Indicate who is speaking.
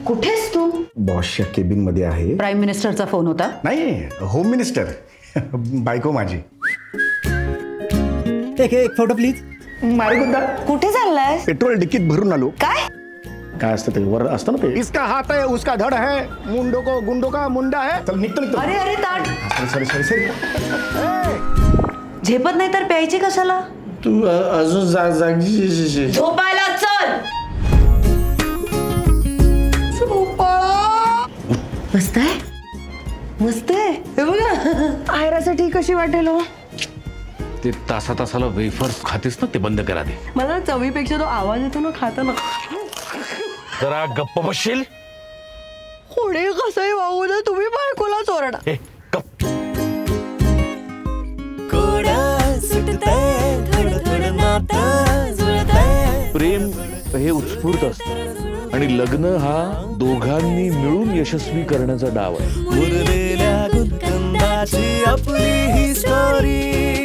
Speaker 1: कुठेस तू?
Speaker 2: बॉसच्या केबिन मध्ये आहे.
Speaker 1: प्राईम मिनिस्टरचा फोन होता?
Speaker 2: नाही, होम मिनिस्टर. बायको माझी.
Speaker 3: एक फोटो प्लीज.
Speaker 2: मारे गुद्दा.
Speaker 1: कुठे चाललाय?
Speaker 2: पेट्रोल डिकीत भरून आलो.
Speaker 1: काय
Speaker 2: काय असतं ते वर असतं ना ते. इसका हात है उसका धड है, मुंडो को गुंडो का मुंडा है. चल निघतो.
Speaker 1: अरे अरे ताट.
Speaker 2: सॉरी.
Speaker 1: झेपत नाही तर प्यायची कशाला?
Speaker 3: तू अजून जागी
Speaker 1: झोपायला चल. मस्त आहे, मस्त आहे. हे बघा आयरासाठी कशी वाटेल हो.
Speaker 4: ते तासाला वेफर्स खातेस ना, ते बंद करा दे.
Speaker 1: मला चवीपेक्षा तो आवाज येतो ना खाताना.
Speaker 4: जरा गप्प बसशील.
Speaker 1: कोणी कसंही वागू दे, तुम्ही बायकोला चोरडा.
Speaker 4: गप्प. प्रेम हे उत्स्फूर्त असतं आणि लग्न हा दोघांनी मिळून यशस्वी करण्याचा डाव आहे.
Speaker 3: उरलेल्या गुंतंदाची आपली ही स्टोरी.